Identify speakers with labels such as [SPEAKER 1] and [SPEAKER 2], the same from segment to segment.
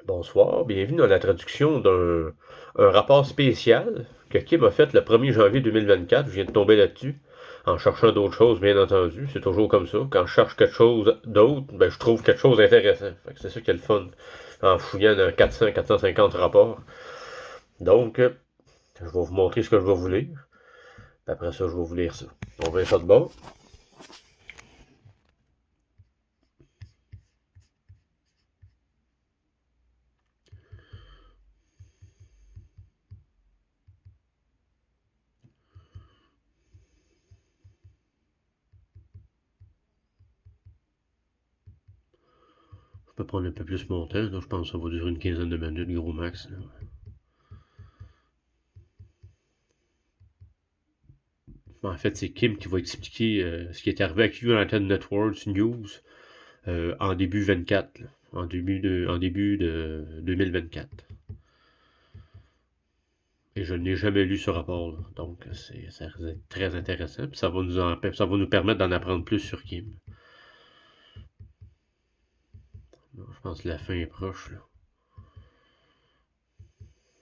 [SPEAKER 1] Bonsoir, bienvenue dans la traduction d'un rapport spécial que Kim a fait le 1er janvier 2024. Je viens de tomber là-dessus, en cherchant d'autres choses, bien entendu. C'est toujours comme ça. Quand je cherche quelque chose d'autre, ben, je trouve quelque chose d'intéressant. C'est ça qui est le fun, en fouillant dans 400-450 rapports. Donc, je vais vous montrer ce que je vais vous lire. Après ça, je vais vous lire ça. On va ça de bord. Je peux prendre un peu plus mon temps. Là, je pense que ça va durer une quinzaine de minutes, gros max. Là. En fait, c'est Kim qui va expliquer ce qui est arrivé avec United Networks News en début 24, là, en début de 2024. Et je n'ai jamais lu ce rapport, là, donc ça risque d'être très intéressant. Puis ça va nous permettre d'en apprendre plus sur Kim. Bon, je pense que la fin est proche. Là.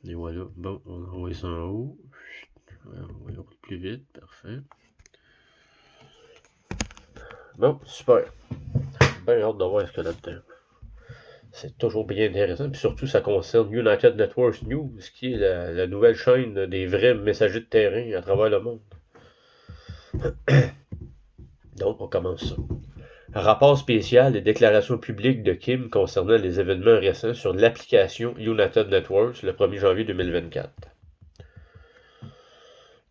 [SPEAKER 1] Et voilà. Bon, on envoie ça en haut. On va plus vite. Parfait. Bon, super. J'ai bien hâte de voir ce qu'il y a là-dedans. C'est toujours bien intéressant. Puis surtout, ça concerne United Networks News, qui est la nouvelle chaîne des vrais messagers de terrain à travers le monde. Donc, on commence ça. Rapport spécial et déclaration publique de Kim concernant les événements récents sur l'application United Networks le 1er janvier 2024.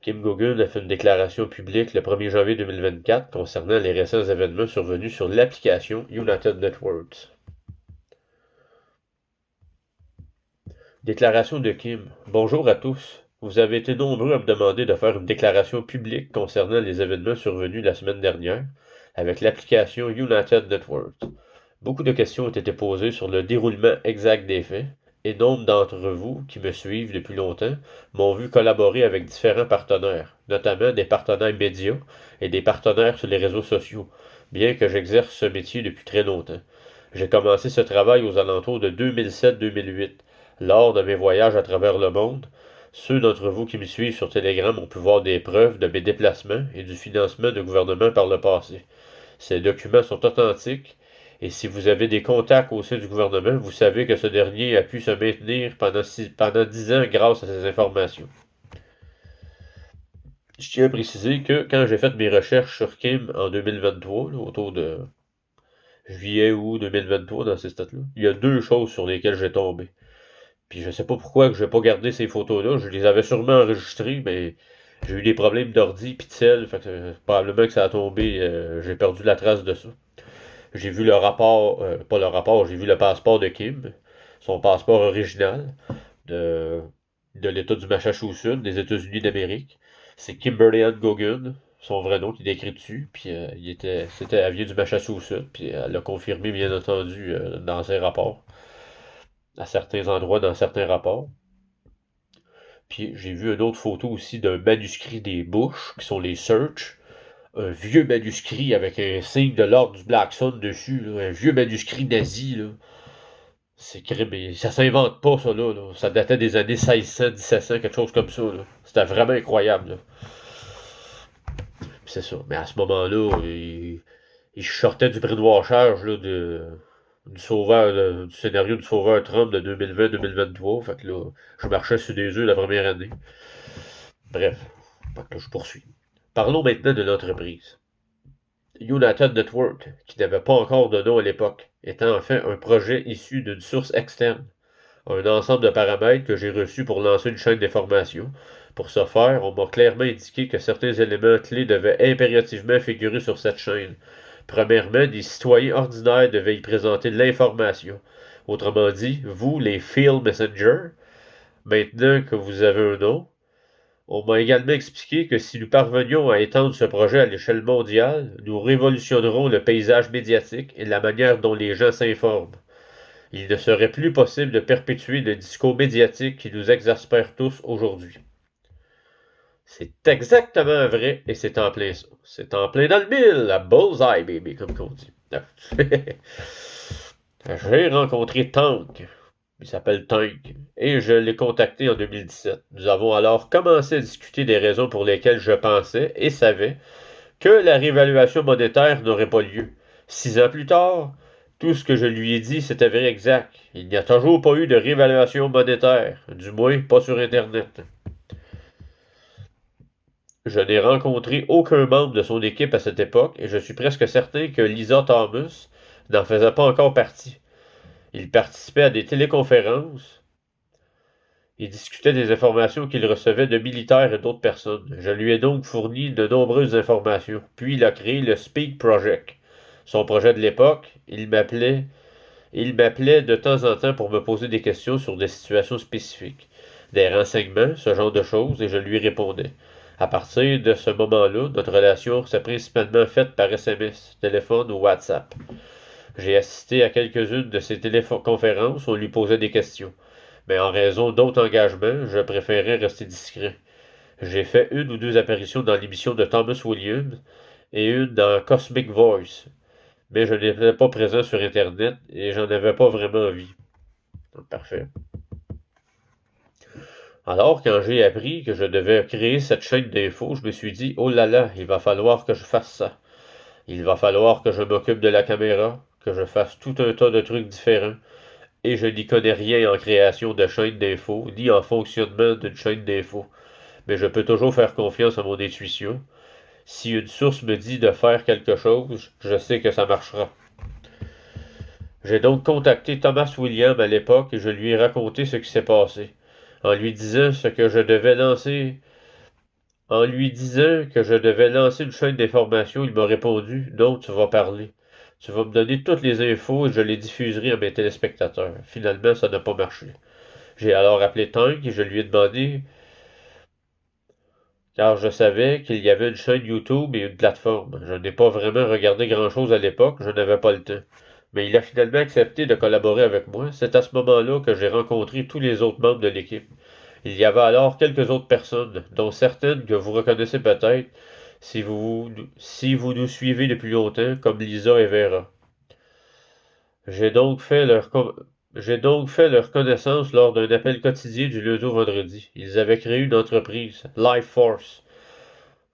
[SPEAKER 1] Kim Gogun a fait une déclaration publique le 1er janvier 2024 concernant les récents événements survenus sur l'application United Networks. Déclaration de Kim. Bonjour à tous. Vous avez été nombreux à me demander de faire une déclaration publique concernant les événements survenus la semaine dernière avec l'application United Networks. Beaucoup de questions ont été posées sur le déroulement exact des faits, et nombre d'entre vous qui me suivent depuis longtemps m'ont vu collaborer avec différents partenaires, notamment des partenaires médias et des partenaires sur les réseaux sociaux, bien que j'exerce ce métier depuis très longtemps. J'ai commencé ce travail aux alentours de 2007-2008, lors de mes voyages à travers le monde. Ceux d'entre vous qui me suivent sur Telegram ont pu voir des preuves de mes déplacements et du financement de gouvernements par le passé. Ces documents sont authentiques, et si vous avez des contacts au sein du gouvernement, vous savez que ce dernier a pu se maintenir pendant 10 ans grâce à ces informations. Je tiens à préciser que quand j'ai fait mes recherches sur Kim en 2023, là, autour de juillet ou 2023 dans ces stats-là, il y a deux choses sur lesquelles j'ai tombé. Puis je sais pas pourquoi que j'ai pas gardé ces photos-là. Je les avais sûrement enregistrées, mais j'ai eu des problèmes d'ordi pis de sel. Fait que probablement que ça a tombé. J'ai perdu la trace de ça. J'ai vu le rapport, pas le rapport, j'ai vu le passeport de Kim, son passeport original de, de l'État du Massachusetts, des États-Unis d'Amérique. C'est Kimberly Ann Gogun, son vrai nom qui est écrit dessus. Puis elle vient du Massachusetts, puis elle l'a confirmé bien entendu dans ses rapports à certains endroits dans certains rapports. Puis j'ai vu une autre photo aussi d'un manuscrit des Bush, qui sont les Search. Un vieux manuscrit avec un signe de l'ordre du Black Sun dessus, là, un vieux manuscrit nazi. Là. C'est mais ça s'invente pas, ça, là. Ça datait des années 1600, 1700, quelque chose comme ça. Là. C'était vraiment incroyable. Là. C'est ça. Mais à ce moment-là, il sortait du brainwashage là, du sauveur, du scénario du sauveur Trump de 2020-2023. Fait que là, je marchais sur des œufs la première année. Bref, fait que là, je poursuis. Parlons maintenant de l'entreprise. United Network, qui n'avait pas encore de nom à l'époque, étant en fait un projet issu d'une source externe, un ensemble de paramètres que j'ai reçus pour lancer une chaîne d'information. Pour ce faire, on m'a clairement indiqué que certains éléments clés devaient impérativement figurer sur cette chaîne. Premièrement, des citoyens ordinaires devaient y présenter de l'information. Autrement dit, vous, les Field Messenger, maintenant que vous avez un nom, on m'a également expliqué que si nous parvenions à étendre ce projet à l'échelle mondiale, nous révolutionnerons le paysage médiatique et la manière dont les gens s'informent. Il ne serait plus possible de perpétuer le discours médiatique qui nous exaspère tous aujourd'hui. C'est exactement vrai et c'est en plein ça. C'est en plein dans le mille, la bullseye, baby, comme on dit. J'ai rencontré Tank. Il s'appelle Tank. Et je l'ai contacté en 2017. Nous avons alors commencé à discuter des raisons pour lesquelles je pensais et savais que la réévaluation monétaire n'aurait pas lieu. 6 ans plus tard, tout ce que je lui ai dit s'est avéré exact. Il n'y a toujours pas eu de réévaluation monétaire, du moins pas sur Internet. Je n'ai rencontré aucun membre de son équipe à cette époque et je suis presque certain que Lisa Thomas n'en faisait pas encore partie. Il participait à des téléconférences et discutait des informations qu'il recevait de militaires et d'autres personnes. Je lui ai donc fourni de nombreuses informations. Puis il a créé le Speak Project. Son projet de l'époque, il m'appelait de temps en temps pour me poser des questions sur des situations spécifiques, des renseignements, ce genre de choses, et je lui répondais. À partir de ce moment-là, notre relation s'est principalement faite par SMS, téléphone ou WhatsApp. J'ai assisté à quelques-unes de ces téléconférences où on lui posait des questions, mais en raison d'autres engagements, je préférais rester discret. J'ai fait 1 ou 2 apparitions dans l'émission de Thomas Williams et une dans Cosmic Voice, mais je n'étais pas présent sur Internet et j'en avais pas vraiment envie. Parfait. Alors, quand j'ai appris que je devais créer cette chaîne d'infos, je me suis dit, oh là là, il va falloir que je fasse ça. Il va falloir que je m'occupe de la caméra, que je fasse tout un tas de trucs différents. Et je n'y connais rien en création de chaîne d'infos, ni en fonctionnement d'une chaîne d'infos. Mais je peux toujours faire confiance à mon intuition. Si une source me dit de faire quelque chose, je sais que ça marchera. J'ai donc contacté Thomas Williams à l'époque et je lui ai raconté ce qui s'est passé. En lui disant que je devais lancer une chaîne d'information, il m'a répondu: non, tu vas parler. Tu vas me donner toutes les infos et je les diffuserai à mes téléspectateurs. Finalement, ça n'a pas marché. J'ai alors appelé Tank et je lui ai demandé, car je savais qu'il y avait une chaîne YouTube et une plateforme. Je n'ai pas vraiment regardé grand-chose à l'époque, je n'avais pas le temps. Mais il a finalement accepté de collaborer avec moi. C'est à ce moment-là que j'ai rencontré tous les autres membres de l'équipe. Il y avait alors quelques autres personnes, dont certaines que vous reconnaissez peut-être si vous nous suivez depuis longtemps, comme Lisa et Vera. J'ai donc fait leur connaissance lors d'un appel quotidien du lundi au vendredi. Ils avaient créé une entreprise, Life Force.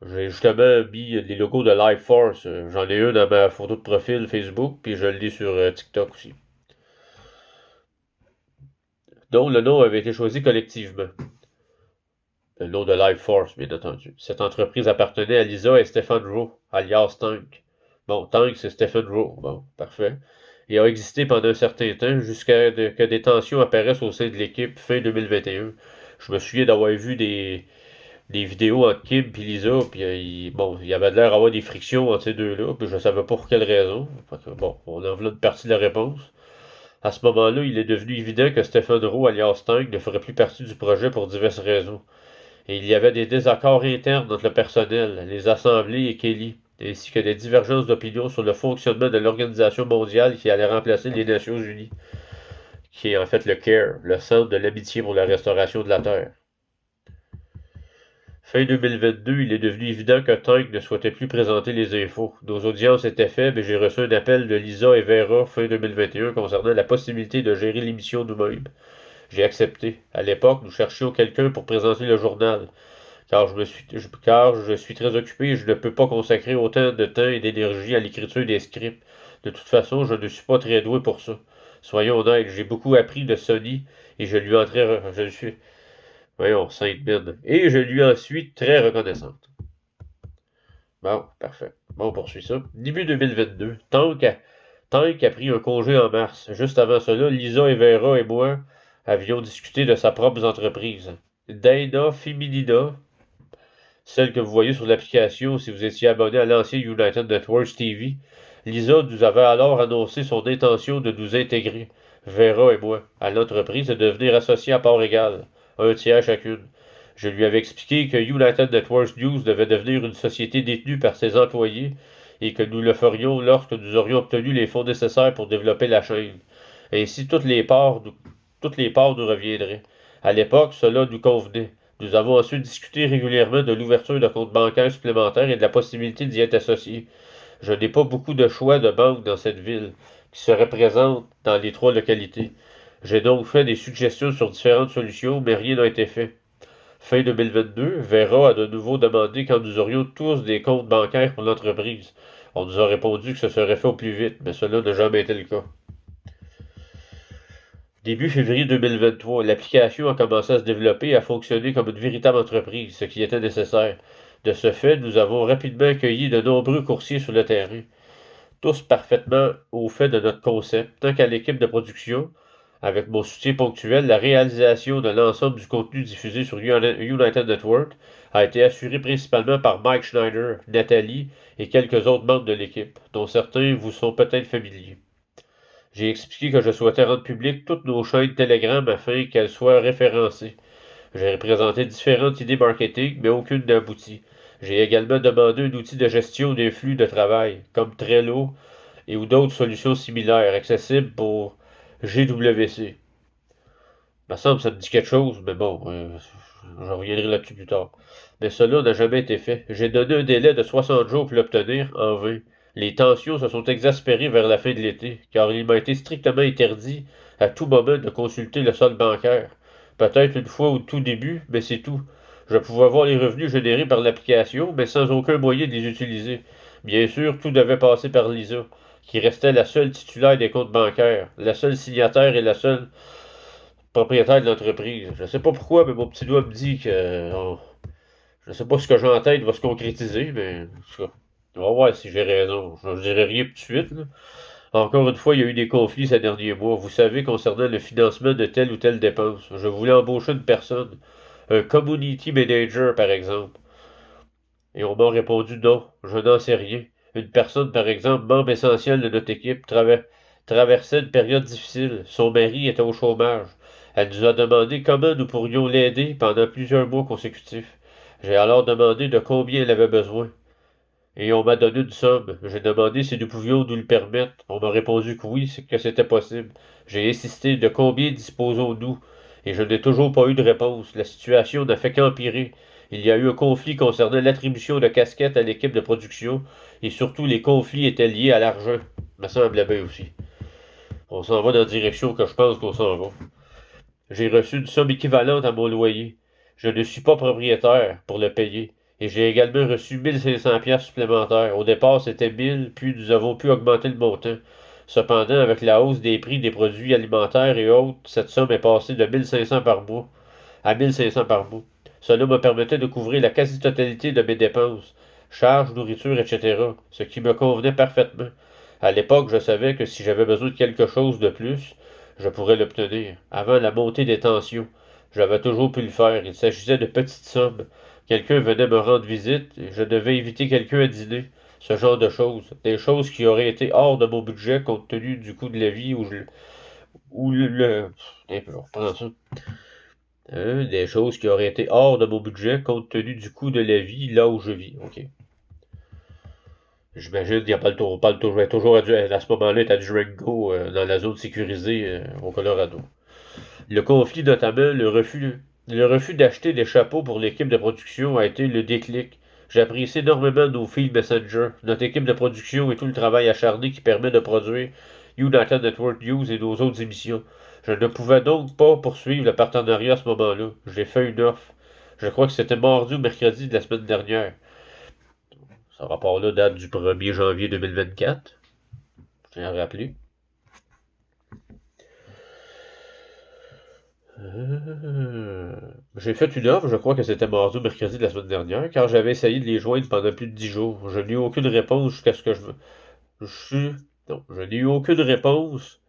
[SPEAKER 1] J'ai justement mis les logos de Life Force. J'en ai un dans ma photo de profil Facebook, puis je l'ai sur TikTok aussi. Donc le nom avait été choisi collectivement. Le nom de Life Force, bien entendu. Cette entreprise appartenait à Lisa et Stephen Rowe, alias Tank. Bon, Tank, c'est Stephen Rowe. Bon, parfait. Il a existé pendant un certain temps jusqu'à que des tensions apparaissent au sein de l'équipe fin 2021. Je me souviens d'avoir vu des vidéos entre Kim et Lisa, puis il y avait l'air d'avoir des frictions entre ces deux-là, puis je savais pas pour quelle raison. Bon, on en voulait une partie de la réponse. À ce moment-là, il est devenu évident que Stephen Rowe, alias Tank, ne ferait plus partie du projet pour diverses raisons. Et il y avait des désaccords internes entre le personnel, les assemblées et Kelly, ainsi que des divergences d'opinion sur le fonctionnement de l'organisation mondiale qui allait remplacer les Nations Unies, qui est en fait le CARE, le Centre de l'amitié pour la restauration de la Terre. Fin 2022, il est devenu évident que Tank ne souhaitait plus présenter les infos. Nos audiences étaient faibles et j'ai reçu un appel de Lisa et Vera fin 2021 concernant la possibilité de gérer l'émission nous-mêmes. J'ai accepté. À l'époque, nous cherchions quelqu'un pour présenter le journal, car je suis très occupé et je ne peux pas consacrer autant de temps et d'énergie à l'écriture des scripts. De toute façon, je ne suis pas très doué pour ça. Soyons honnêtes, j'ai beaucoup appris de Sony et et je lui en suis très reconnaissante. Bon, parfait. Bon, on poursuit ça. Début 2022, Tank a pris un congé en mars. Juste avant cela, Lisa et Vera et moi avions discuté de sa propre entreprise. Dana Feminina, celle que vous voyez sur l'application si vous étiez abonné à l'ancien United Networks TV. Lisa nous avait alors annoncé son intention de nous intégrer, Vera et moi, à l'entreprise et de devenir associés à part égale, un tiers chacune. Je lui avais expliqué que United Networks News devait devenir une société détenue par ses employés et que nous le ferions lorsque nous aurions obtenu les fonds nécessaires pour développer la chaîne. Ainsi, toutes les parts nous reviendraient. À l'époque, cela nous convenait. Nous avons ensuite discuté régulièrement de l'ouverture de comptes bancaires supplémentaires et de la possibilité d'y être associé. Je n'ai pas beaucoup de choix de banques dans cette ville, qui se représentent dans les 3 localités. J'ai donc fait des suggestions sur différentes solutions, mais rien n'a été fait. Fin 2022, Vera a de nouveau demandé quand nous aurions tous des comptes bancaires pour l'entreprise. On nous a répondu que ce serait fait au plus vite, mais cela n'a jamais été le cas. Début février 2023, l'application a commencé à se développer et à fonctionner comme une véritable entreprise, ce qui était nécessaire. De ce fait, nous avons rapidement accueilli de nombreux coursiers sur le terrain, tous parfaitement au fait de notre concept, tant qu'à l'équipe de production, avec mon soutien ponctuel, la réalisation de l'ensemble du contenu diffusé sur United Network a été assurée principalement par Mike Schneider, Nathalie et quelques autres membres de l'équipe, dont certains vous sont peut-être familiers. J'ai expliqué que je souhaitais rendre publiques toutes nos chaînes Telegram afin qu'elles soient référencées. J'ai présenté différentes idées marketing, mais aucune n'aboutit. J'ai également demandé un outil de gestion des flux de travail, comme Trello ou d'autres solutions similaires, accessibles pour GWC. Il me semble que ça me dit quelque chose, mais bon, je reviendrai là-dessus plus tard. Mais cela n'a jamais été fait. J'ai donné un délai de 60 jours pour l'obtenir, en vain. Les tensions se sont exaspérées vers la fin de l'été, car il m'a été strictement interdit à tout moment de consulter le solde bancaire. Peut-être une fois au tout début, mais c'est tout. Je pouvais voir les revenus générés par l'application, mais sans aucun moyen de les utiliser. Bien sûr, tout devait passer par Lisa, qui restait la seule titulaire des comptes bancaires, la seule signataire et la seule propriétaire de l'entreprise. Je ne sais pas pourquoi, mais mon petit doigt me dit que je ne sais pas ce que j'ai en tête va se concrétiser, mais en tout cas, on va voir si j'ai raison. Je ne dirai rien tout de suite, là. Encore une fois, il y a eu des conflits ces derniers mois. Vous savez, concernant le financement de telle ou telle dépense. Je voulais embaucher une personne, un community manager par exemple. Et on m'a répondu non, je n'en sais rien. Une personne, par exemple, membre essentiel de notre équipe, traversait une période difficile. Son mari était au chômage. Elle nous a demandé comment nous pourrions l'aider pendant plusieurs mois consécutifs. J'ai alors demandé de combien elle avait besoin. Et on m'a donné une somme. J'ai demandé si nous pouvions nous le permettre. On m'a répondu que oui, que c'était possible. J'ai insisté de combien disposons-nous. Et je n'ai toujours pas eu de réponse. La situation n'a fait qu'empirer. Il y a eu un conflit concernant l'attribution de casquettes à l'équipe de production. Et surtout, les conflits étaient liés à l'argent. Me semblait bien aussi. On s'en va dans la direction que je pense qu'on s'en va. J'ai reçu une somme équivalente à mon loyer. Je ne suis pas propriétaire pour le payer. Et j'ai également reçu 1500$ supplémentaires. Au départ, c'était 1000, puis nous avons pu augmenter le montant. Cependant, avec la hausse des prix des produits alimentaires et autres, cette somme est passée de 1500 par mois à 1500 par mois. Cela me permettait de couvrir la quasi-totalité de mes dépenses, charges, nourriture, etc., ce qui me convenait parfaitement. À l'époque, je savais que si j'avais besoin de quelque chose de plus, je pourrais l'obtenir. Avant la montée des tensions, j'avais toujours pu le faire. Il s'agissait de petites sommes. Quelqu'un venait me rendre visite, et je devais inviter quelqu'un à dîner. Ce genre de choses. Des choses qui auraient été hors de mon budget compte tenu du coût de la vie un peu, on reprend ça. Des choses qui auraient été hors de mon budget compte tenu du coût de la vie là où je vis. OK. J'imagine qu'il n'y a pas le tour. Je vais toujours à ce moment-là être à Durango, dans la zone sécurisée au Colorado. Le conflit, notamment le refus d'acheter des chapeaux pour l'équipe de production a été le déclic. J'apprécie énormément nos filles Messenger, notre équipe de production et tout le travail acharné qui permet de produire United Network News et nos autres émissions. Je ne pouvais donc pas poursuivre le partenariat à ce moment-là. J'ai fait une offre. Je crois que c'était mardi ou mercredi de la semaine dernière. Ce rapport-là date du 1er janvier 2024. Je tiens à rappeler. J'ai fait une offre, je crois que c'était mardi ou mercredi de la semaine dernière, car j'avais essayé de les joindre pendant plus de 10 jours. Je n'ai eu aucune réponse jusqu'à ce que je n'ai eu aucune réponse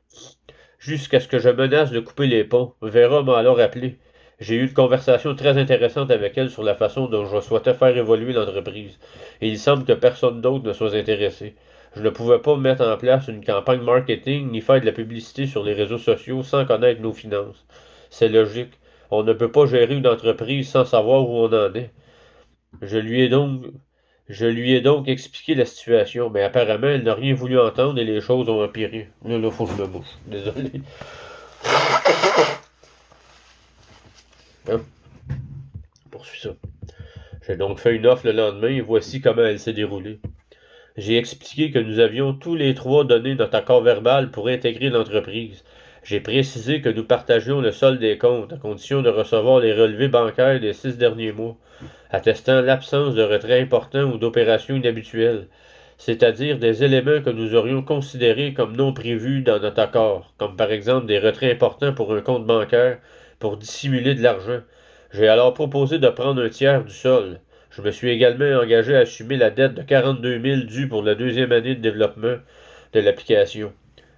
[SPEAKER 1] jusqu'à ce que je menace de couper les ponts. Vera m'a alors appelé. J'ai eu une conversation très intéressante avec elle sur la façon dont je souhaitais faire évoluer l'entreprise, et il semble que personne d'autre ne soit intéressé. Je ne pouvais pas mettre en place une campagne marketing ni faire de la publicité sur les réseaux sociaux sans connaître nos finances. C'est logique. On ne peut pas gérer une entreprise sans savoir où on en est. Je lui ai donc, je lui ai donc expliqué la situation, mais apparemment, elle n'a rien voulu entendre et les choses ont empiré. Là, faut que je me bouche. Désolé. Hein? On poursuit ça. J'ai donc fait une offre le lendemain et voici comment elle s'est déroulée. J'ai expliqué que nous avions tous les trois donné notre accord verbal pour intégrer l'entreprise. J'ai précisé que nous partagions le solde des comptes, à condition de recevoir les relevés bancaires des 6 derniers mois, attestant l'absence de retrait important ou d'opérations inhabituelles, c'est-à-dire des éléments que nous aurions considérés comme non prévus dans notre accord, comme par exemple des retraits importants pour un compte bancaire pour dissimuler de l'argent. J'ai alors proposé de prendre un tiers du solde. Je me suis également engagé à assumer la dette de 42 000 due pour la deuxième année de développement de l'application,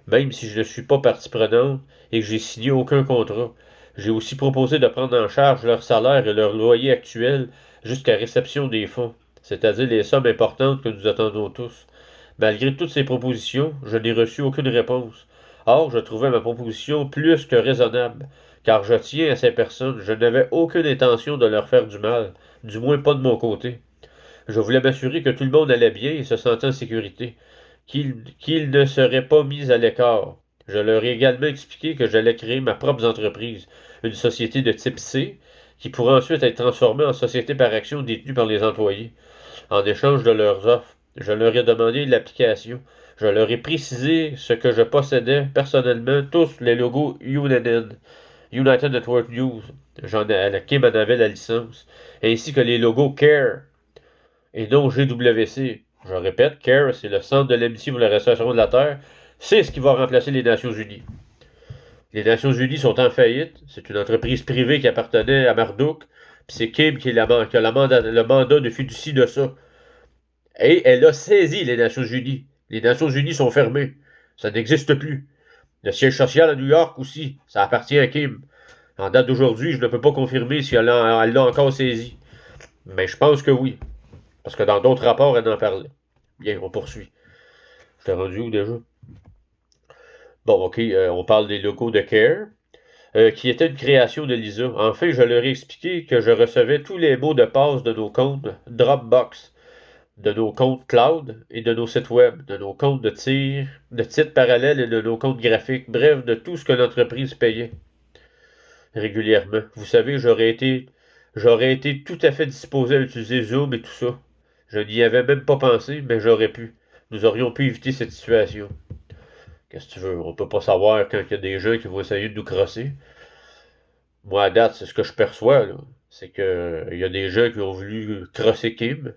[SPEAKER 1] même si je ne suis pas partie prenante et que j'ai signé aucun contrat. J'ai aussi proposé de prendre en charge leur salaire et leur loyer actuel jusqu'à réception des fonds, c'est-à-dire les sommes importantes que nous attendons tous. Malgré toutes ces propositions, je n'ai reçu aucune réponse. Or, je trouvais ma proposition plus que raisonnable, car je tiens à ces personnes, je n'avais aucune intention de leur faire du mal, du moins pas de mon côté. Je voulais m'assurer que tout le monde allait bien et se sentait en sécurité, qu'ils ne seraient pas mis à l'écart. Je leur ai également expliqué que j'allais créer ma propre entreprise, une société de type C, qui pourrait ensuite être transformée en société par action détenue par les employés. En échange de leurs offres, je leur ai demandé l'application. Je leur ai précisé ce que je possédais personnellement, tous les logos UNN, United Network News. Kim en avait la licence, ainsi que les logos CARE et non GWC. Je répète, CARE, c'est le Centre de l'amitié pour la restauration de la Terre. C'est ce qui va remplacer les Nations Unies. Les Nations Unies sont en faillite. C'est une entreprise privée qui appartenait à Marduk. Puis c'est Kim qui a le mandat de fiducie de ça. Et elle a saisi les Nations Unies. Les Nations Unies sont fermées. Ça n'existe plus. Le siège social à New York aussi, ça appartient à Kim. En date d'aujourd'hui, je ne peux pas confirmer si elle l'a encore saisi. Mais je pense que oui. Parce que dans d'autres rapports, elle en parlait. Bien, on poursuit. Je t'ai rendu où déjà? Bon, ok, on parle des logos de CARE, qui était une création de Lisa. Enfin, je leur ai expliqué que je recevais tous les mots de passe de nos comptes Dropbox, de nos comptes cloud et de nos sites web, de nos comptes de titres parallèles et de nos comptes graphiques, bref, de tout ce que l'entreprise payait régulièrement. Vous savez, j'aurais été tout à fait disposé à utiliser Zoom et tout ça. Je n'y avais même pas pensé, mais j'aurais pu. Nous aurions pu éviter cette situation. Qu'est-ce que tu veux? On peut pas savoir quand il y a des gens qui vont essayer de nous crosser. Moi, à date, c'est ce que je perçois, là. C'est que il y a des gens qui ont voulu crosser Kim.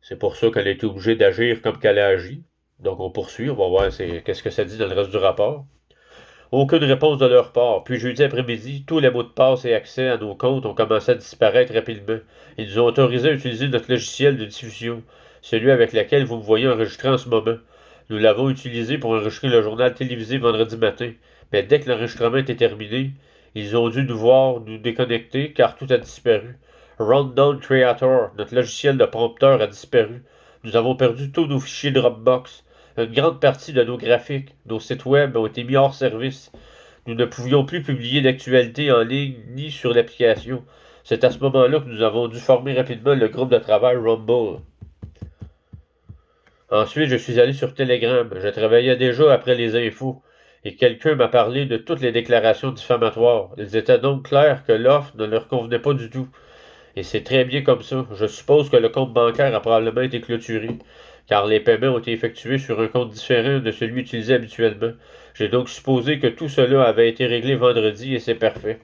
[SPEAKER 1] C'est pour ça qu'elle a été obligée d'agir comme qu'elle a agi. Donc on poursuit, on va voir qu'est-ce que ça dit dans le reste du rapport. Aucune réponse de leur part. Puis jeudi après-midi, tous les mots de passe et accès à nos comptes ont commencé à disparaître rapidement. Ils nous ont autorisé à utiliser notre logiciel de diffusion, celui avec lequel vous me voyez enregistrer en ce moment. Nous l'avons utilisé pour enregistrer le journal télévisé vendredi matin, mais dès que l'enregistrement était terminé, ils ont dû nous voir nous déconnecter car tout a disparu. Rundown Creator, notre logiciel de prompteur, a disparu. Nous avons perdu tous nos fichiers Dropbox. Une grande partie de nos graphiques, nos sites web ont été mis hors service. Nous ne pouvions plus publier d'actualités en ligne ni sur l'application. C'est à ce moment-là que nous avons dû former rapidement le groupe de travail Rumble. Ensuite, je suis allé sur Telegram. Je travaillais déjà après les infos. Et quelqu'un m'a parlé de toutes les déclarations diffamatoires. Il était donc clair que l'offre ne leur convenait pas du tout. Et c'est très bien comme ça. Je suppose que le compte bancaire a probablement été clôturé, car les paiements ont été effectués sur un compte différent de celui utilisé habituellement. J'ai donc supposé que tout cela avait été réglé vendredi et c'est parfait.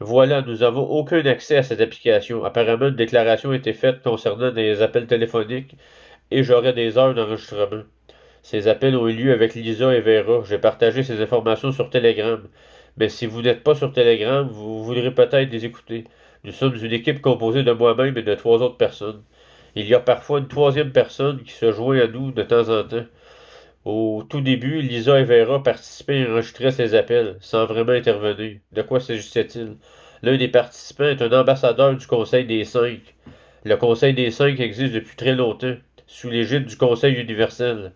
[SPEAKER 1] Voilà, nous n'avons aucun accès à cette application. Apparemment, une déclaration a été faite concernant des appels téléphoniques et j'aurai des heures d'enregistrement. Ces appels ont eu lieu avec Lisa et Vera. J'ai partagé ces informations sur Telegram. Mais si vous n'êtes pas sur Telegram, vous voudrez peut-être les écouter. Nous sommes une équipe composée de moi-même et de 3 autres personnes. Il y a parfois une troisième personne qui se joint à nous de temps en temps. Au tout début, Lisa et Vera participaient et enregistraient ces appels, sans vraiment intervenir. De quoi s'agissait-il? L'un des participants est un ambassadeur du Conseil des Cinq. Le Conseil des Cinq existe depuis très longtemps, sous l'égide du Conseil universel.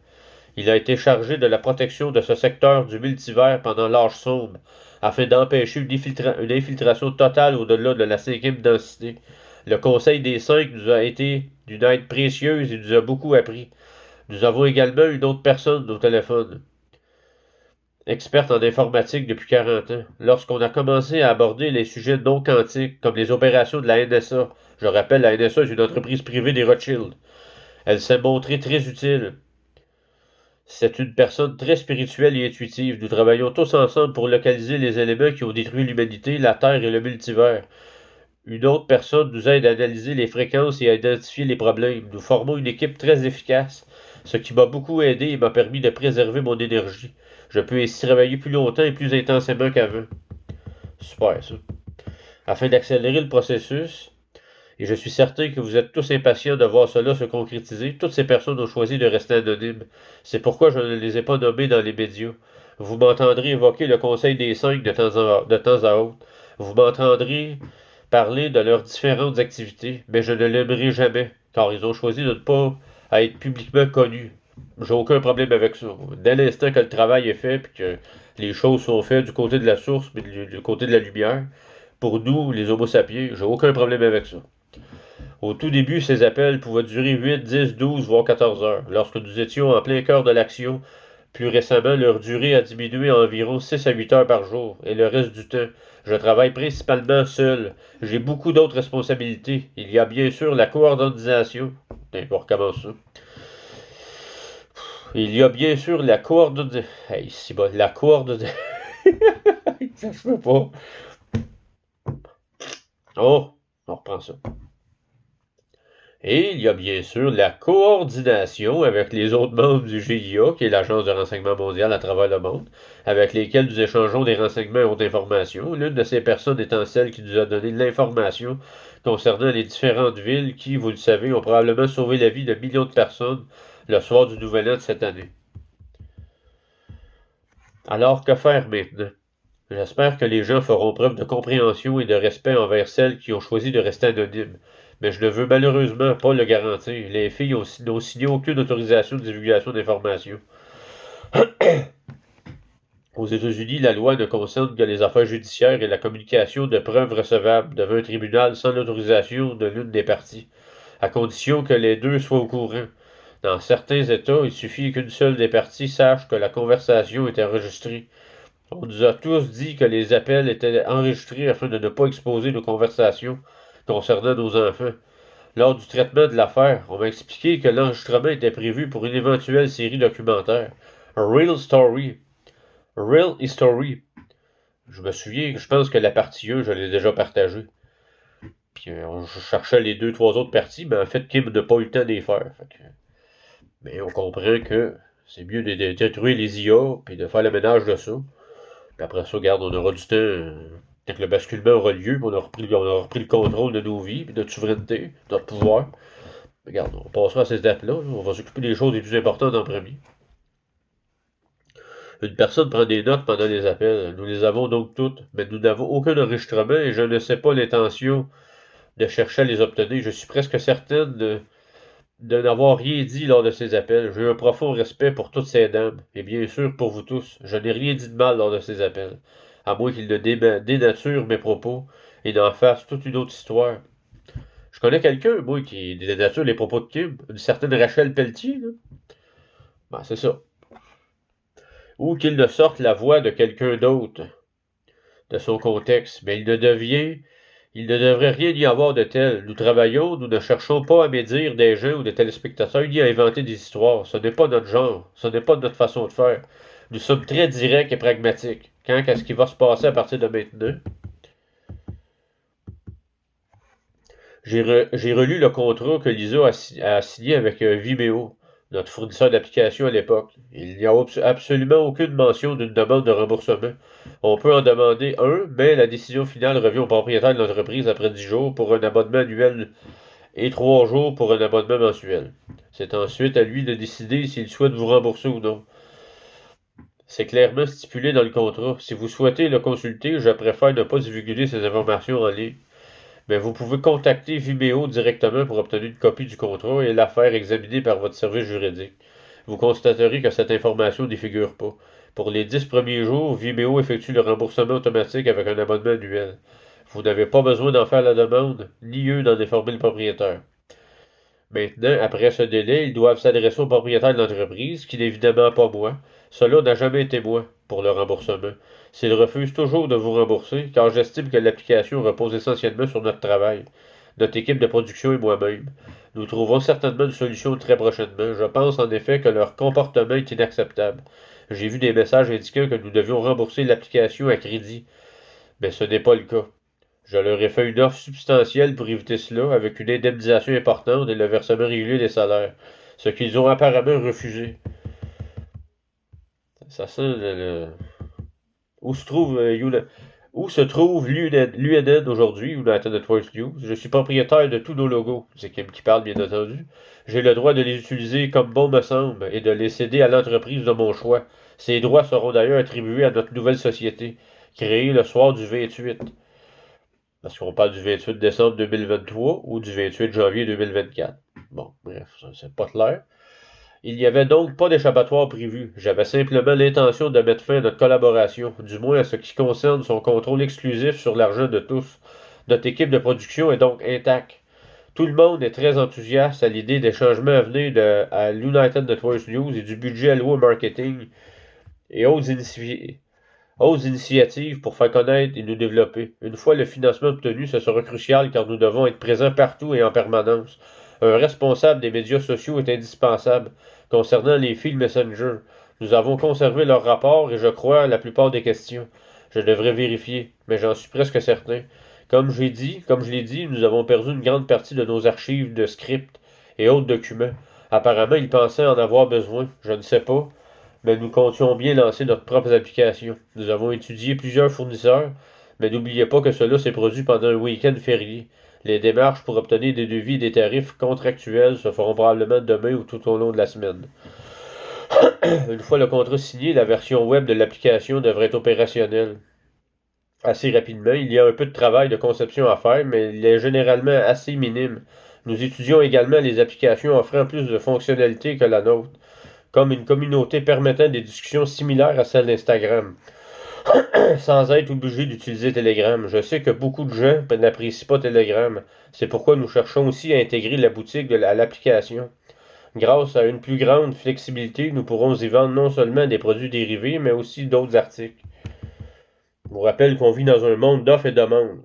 [SPEAKER 1] Il a été chargé de la protection de ce secteur du multivers pendant l'âge sombre, afin d'empêcher une infiltration totale au-delà de la cinquième densité. Le Conseil des Cinq nous a été d'une aide précieuse et nous a beaucoup appris. Nous avons également une autre personne au téléphone, experte en informatique depuis 40 ans. Lorsqu'on a commencé à aborder les sujets non quantiques, comme les opérations de la NSA, je rappelle, la NSA est une entreprise privée des Rothschild, elle s'est montrée très utile. C'est une personne très spirituelle et intuitive. Nous travaillons tous ensemble pour localiser les éléments qui ont détruit l'humanité, la Terre et le multivers. Une autre personne nous aide à analyser les fréquences et à identifier les problèmes. Nous formons une équipe très efficace, ce qui m'a beaucoup aidé et m'a permis de préserver mon énergie. Je peux ainsi travailler plus longtemps et plus intensément qu'avant. Super, ça. Afin d'accélérer le processus, et je suis certain que vous êtes tous impatients de voir cela se concrétiser, toutes ces personnes ont choisi de rester anonymes. C'est pourquoi je ne les ai pas nommées dans les médias. Vous m'entendrez évoquer le Conseil des Cinq de temps à autre. Vous m'entendrez parler de leurs différentes activités, mais je ne l'aimerai jamais, car ils ont choisi de ne pas être publiquement connus. J'ai aucun problème avec ça. Dès l'instant que le travail est fait, puis que les choses sont faites du côté de la source, mais du côté de la lumière, pour nous, les Homo sapiens, j'ai aucun problème avec ça. Au tout début, ces appels pouvaient durer 8, 10, 12, voire 14 heures. Lorsque nous étions en plein cœur de l'action, plus récemment, leur durée a diminué à environ 6 à 8 heures par jour, et le reste du temps, je travaille principalement seul. J'ai beaucoup d'autres responsabilités. Il y a bien sûr la coordination. On recommence ça. Il y a bien sûr la coordination. Hey, c'est bon, la coordination. Ça se peut pas. Oh, on reprend ça. Et il y a bien sûr la coordination avec les autres membres du GIA, qui est l'Agence de renseignement mondial à travers le monde, avec lesquels nous échangeons des renseignements et autres informations. L'une de ces personnes étant celle qui nous a donné de l'information concernant les différentes villes qui, vous le savez, ont probablement sauvé la vie de millions de personnes le soir du Nouvel An de cette année. Alors, que faire maintenant? J'espère que les gens feront preuve de compréhension et de respect envers celles qui ont choisi de rester anonymes. Mais je ne veux malheureusement pas le garantir. Les filles n'ont signé aucune autorisation de divulgation d'informations. Aux États-Unis, la loi ne concerne que les affaires judiciaires et la communication de preuves recevables devant un tribunal sans l'autorisation de l'une des parties, à condition que les deux soient au courant. Dans certains États, il suffit qu'une seule des parties sache que la conversation est enregistrée. On nous a tous dit que les appels étaient enregistrés afin de ne pas exposer nos conversations concernant nos enfants. Lors du traitement de l'affaire, on m'a expliqué que l'enregistrement était prévu pour une éventuelle série documentaire. A Real Story. Real History. Je me souviens que je pense que la partie 1, je l'ai déjà partagée. Puis je cherchais les 2, 3 autres parties, mais en fait, Kim n'a pas eu le temps de les faire. Mais on comprend que c'est mieux de détruire les IA puis de faire le ménage de ça. Puis après ça, regarde, on aura du temps. Quand le basculement aura lieu, on aura repris le contrôle de nos vies, puis de notre souveraineté, de notre pouvoir. Regarde, on passera à ces étapes-là. On va s'occuper des choses les plus importantes en premier. Une personne prend des notes pendant les appels. Nous les avons donc toutes, mais nous n'avons aucun enregistrement et je ne sais pas l'intention de chercher à les obtenir. Je suis presque certaine de n'avoir rien dit lors de ces appels. J'ai un profond respect pour toutes ces dames, et bien sûr pour vous tous. Je n'ai rien dit de mal lors de ces appels, à moins qu'ils ne dénaturent mes propos et n'en fassent toute une autre histoire. Je connais quelqu'un, moi, qui dénature les propos de Kim, une certaine Rachel Pelletier, là. Ben, c'est ça. Ou qu'il ne sorte la voix de quelqu'un d'autre, de son contexte, mais il ne devrait rien y avoir de tel. Nous travaillons, nous ne cherchons pas à médire des gens ou des téléspectateurs, ni à inventer des histoires. Ce n'est pas notre genre, ce n'est pas notre façon de faire. Nous sommes très directs et pragmatiques. Quant à ce qui va se passer à partir de maintenant, j'ai relu le contrat que Lisa a signé avec Vimeo, notre fournisseur d'applications à l'époque. Il n'y a absolument aucune mention d'une demande de remboursement. On peut en demander un, mais la décision finale revient au propriétaire de l'entreprise après 10 jours pour un abonnement annuel et 3 jours pour un abonnement mensuel. C'est ensuite à lui de décider s'il souhaite vous rembourser ou non. C'est clairement stipulé dans le contrat. Si vous souhaitez le consulter, je préfère ne pas divulguer ces informations en ligne. Mais vous pouvez contacter Vimeo directement pour obtenir une copie du contrat et la faire examiner par votre service juridique. Vous constaterez que cette information n'y figure pas. Pour les 10 premiers jours, Vimeo effectue le remboursement automatique avec un abonnement annuel. Vous n'avez pas besoin d'en faire la demande, ni eux d'en informer le propriétaire. Maintenant, après ce délai, ils doivent s'adresser au propriétaire de l'entreprise, qui n'est évidemment pas moi. Cela n'a jamais été moi pour le remboursement. S'il refuse toujours de vous rembourser, car j'estime que l'application repose essentiellement sur notre travail. notre équipe de production et moi-même. Nous trouverons certainement une solution très prochainement. Je pense en effet que leur comportement est inacceptable. J'ai vu des messages indiquant que nous devions rembourser l'application à crédit, mais ce n'est pas le cas. Je leur ai fait une offre substantielle pour éviter cela, avec une indemnisation importante et le versement régulier des salaires, ce qu'ils ont apparemment refusé. Ça sent Où se trouve Où se trouve l'UNN aujourd'hui, United Networks News? Je suis propriétaire de tous nos logos. C'est Kim qui parle, bien entendu. J'ai le droit de les utiliser comme bon me semble et de les céder à l'entreprise de mon choix. Ces droits seront d'ailleurs attribués à notre nouvelle société, créée le soir du 28. Parce qu'on parle du 28 décembre 2023 ou du 28 janvier 2024. Bon, bref, ça, c'est pas clair. Il n'y avait donc pas d'échappatoire prévu. J'avais simplement l'intention de mettre fin à notre collaboration, du moins à ce qui concerne son contrôle exclusif sur l'argent de tous. Notre équipe de production est donc intacte. Tout le monde est très enthousiaste à l'idée des changements à venir à l'United Networks News et du budget alloué au marketing et autres initiatives pour faire connaître et nous développer. Une fois le financement obtenu, ce sera crucial car nous devons être présents partout et en permanence. Un responsable des médias sociaux est indispensable. Concernant les fils Messenger, nous avons conservé leur rapport et je crois la plupart des questions. Je devrais vérifier, mais j'en suis presque certain. Comme je l'ai dit, nous avons perdu une grande partie de nos archives de scripts et autres documents. Apparemment, ils pensaient en avoir besoin. Je ne sais pas, mais nous comptions bien lancer notre propre application. Nous avons étudié plusieurs fournisseurs, mais n'oubliez pas que cela s'est produit pendant un week-end férié. Les démarches pour obtenir des devis et des tarifs contractuels se feront probablement demain ou tout au long de la semaine. Une fois le contrat signé, la version web de l'application devrait être opérationnelle assez rapidement. Il y a un peu de travail de conception à faire, mais il est généralement assez minime. Nous étudions également les applications offrant plus de fonctionnalités que la nôtre, comme une communauté permettant des discussions similaires à celles d'Instagram, sans être obligé d'utiliser Telegram. Je sais que beaucoup de gens n'apprécient pas Telegram. C'est pourquoi nous cherchons aussi à intégrer la boutique à l'application. Grâce à une plus grande flexibilité, nous pourrons y vendre non seulement des produits dérivés, mais aussi d'autres articles. Je vous rappelle qu'on vit dans un monde d'offres et de demandes.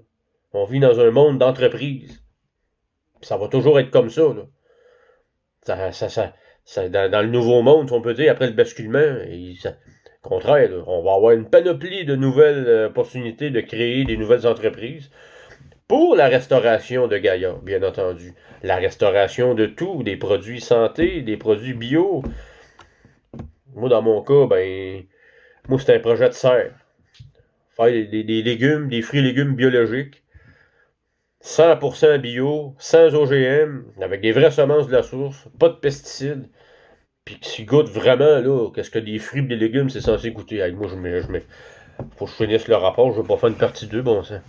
[SPEAKER 1] On vit dans un monde d'entreprise. Ça va toujours être comme ça, là. Dans le nouveau monde, si on peut dire, après le basculement, au contraire, là, on va avoir une panoplie de nouvelles opportunités de créer des nouvelles entreprises pour la restauration de Gaïa, bien entendu. La restauration de tout, des produits santé, des produits bio. Moi, dans mon cas, moi, c'est un projet de serre. Faire des légumes, des fruits et légumes biologiques, 100% bio, sans OGM, avec des vraies semences de la source, pas de pesticides, puis qui goûtent vraiment, là, qu'est-ce que des fruits et des légumes, c'est censé goûter. Hey, moi, faut que je finisse le rapport, je veux pas faire une partie 2, bon sang.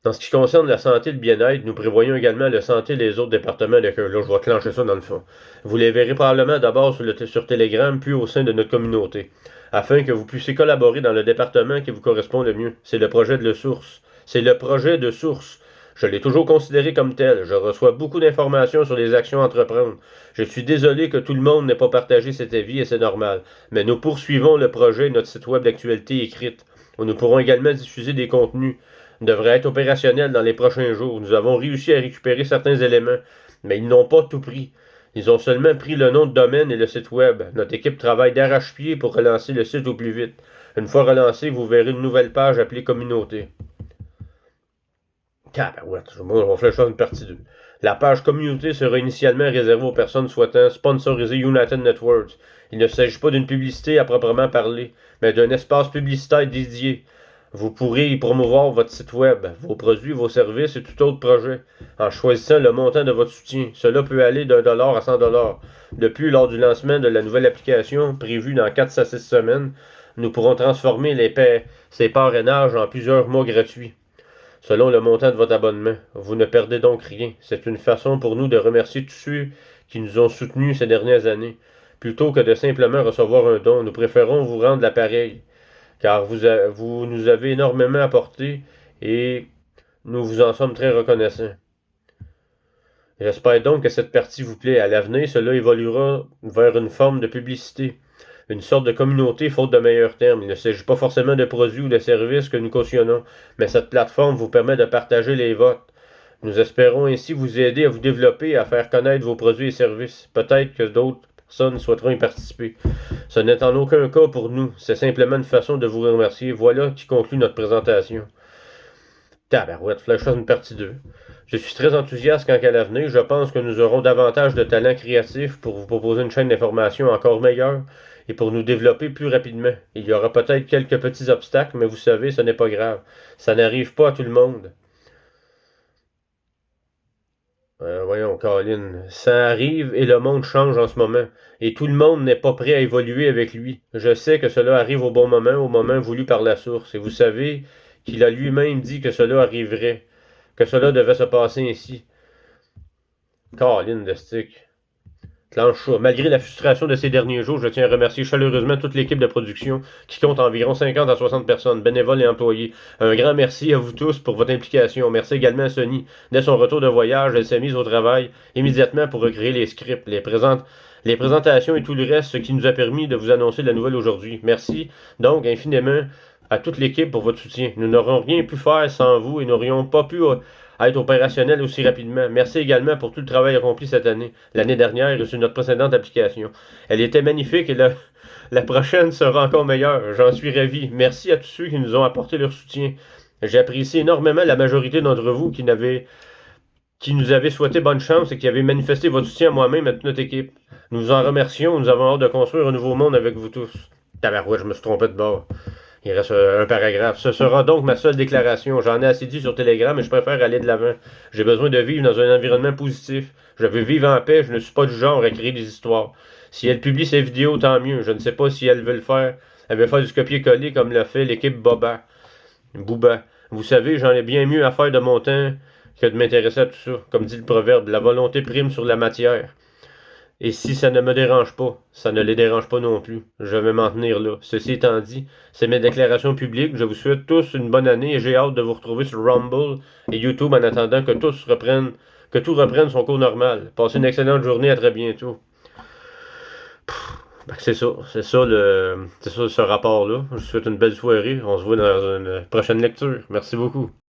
[SPEAKER 1] Dans ce qui concerne la santé et le bien-être, nous prévoyons également la santé des autres départements de cœur. Là, je vais clencher ça dans le fond. Vous les verrez probablement d'abord sur Telegram, puis au sein de notre communauté, afin que vous puissiez collaborer dans le département qui vous correspond le mieux. C'est le projet de source. C'est le projet de source. Je l'ai toujours considéré comme tel. Je reçois beaucoup d'informations sur les actions à entreprendre. Je suis désolé que tout le monde n'ait pas partagé cet avis et c'est normal. Mais nous poursuivons le projet et notre site web d'actualité écrite, où nous pourrons également diffuser des contenus. Devrait être opérationnel dans les prochains jours. Nous avons réussi à récupérer certains éléments, mais ils n'ont pas tout pris. Ils ont seulement pris le nom de domaine et le site web. Notre équipe travaille d'arrache-pied pour relancer le site au plus vite. Une fois relancé, vous verrez une nouvelle page appelée Communauté. Tabarouette, on va flécher une partie 2. La page Communauté sera initialement réservée aux personnes souhaitant sponsoriser United Networks. Il ne s'agit pas d'une publicité à proprement parler, mais d'un espace publicitaire dédié. Vous pourrez y promouvoir votre site web, vos produits, vos services et tout autre projet, en choisissant le montant de votre soutien. Cela peut aller d'$1 à $100. De plus, lors du lancement de la nouvelle application, prévue dans 4 à 6 semaines, nous pourrons transformer ces parrainages en plusieurs mois gratuits, selon le montant de votre abonnement. Vous ne perdez donc rien. C'est une façon pour nous de remercier tous ceux qui nous ont soutenus ces dernières années. Plutôt que de simplement recevoir un don, nous préférons vous rendre l'appareil, car vous nous avez énormément apporté et nous vous en sommes très reconnaissants. J'espère donc que cette partie vous plaît. À l'avenir, cela évoluera vers une forme de publicité, une sorte de communauté faute de meilleurs termes. Il ne s'agit pas forcément de produits ou de services que nous cautionnons, mais cette plateforme vous permet de partager les votes, Nous espérons ainsi vous aider à vous développer et à faire connaître vos produits et services. Peut-être que d'autres personnes souhaiteront y participer. Ce n'est en aucun cas pour nous, c'est simplement une façon de vous remercier. Voilà qui conclut notre présentation. Tabarouette, fallait que je fasse une partie 2. Je suis très enthousiaste quant à l'avenir. Je pense que nous aurons davantage de talents créatifs pour vous proposer une chaîne d'information encore meilleure et pour nous développer plus rapidement. Il y aura peut-être quelques petits obstacles, mais vous savez, ce n'est pas grave. Ça n'arrive pas à tout le monde. Voyons, Colin, ça arrive et le monde change en ce moment. Et tout le monde n'est pas prêt à évoluer avec lui. Je sais que cela arrive au moment voulu par la source. Et vous savez qu'il a lui-même dit que cela arriverait, que cela devait se passer ainsi. Colin de stick. Malgré la frustration de ces derniers jours, je tiens à remercier chaleureusement toute l'équipe de production qui compte environ 50 à 60 personnes, bénévoles et employés. Un grand merci à vous tous pour votre implication. Merci également à Sony. Dès son retour de voyage, elle s'est mise au travail immédiatement pour recréer les scripts, les présentations et tout le reste, ce qui nous a permis de vous annoncer la nouvelle aujourd'hui. Merci donc infiniment à toute l'équipe pour votre soutien. Nous n'aurions rien pu faire sans vous et n'aurions pas pu être opérationnel aussi rapidement. Merci également pour tout le travail accompli cette année, l'année dernière et sur notre précédente application. Elle était magnifique et la prochaine sera encore meilleure. J'en suis ravi. Merci à tous ceux qui nous ont apporté leur soutien. J'apprécie énormément la majorité d'entre vous qui nous avez souhaité bonne chance et qui avez manifesté votre soutien à moi-même et à toute notre équipe. Nous vous en remercions. Nous avons hâte de construire un nouveau monde avec vous tous. Tabarouette, je me suis trompé de bord. Il reste un paragraphe. Ce sera donc ma seule déclaration. J'en ai assez dit sur Telegram et je préfère aller de l'avant. J'ai besoin de vivre dans un environnement positif. Je veux vivre en paix. Je ne suis pas du genre à créer des histoires. Si elle publie ses vidéos, tant mieux. Je ne sais pas si elle veut le faire. Elle veut faire du copier-coller comme l'a fait l'équipe Booba. Vous savez, j'en ai bien mieux à faire de mon temps que de m'intéresser à tout ça. Comme dit le proverbe, la volonté prime sur la matière. Et si ça ne me dérange pas, ça ne les dérange pas non plus. Je vais m'en tenir là. Ceci étant dit, c'est mes déclarations publiques. Je vous souhaite tous une bonne année et j'ai hâte de vous retrouver sur Rumble et YouTube en attendant que tout reprenne son cours normal. Passez une excellente journée, à très bientôt. C'est ça ce rapport-là. Je vous souhaite une belle soirée. On se voit dans une prochaine lecture. Merci beaucoup.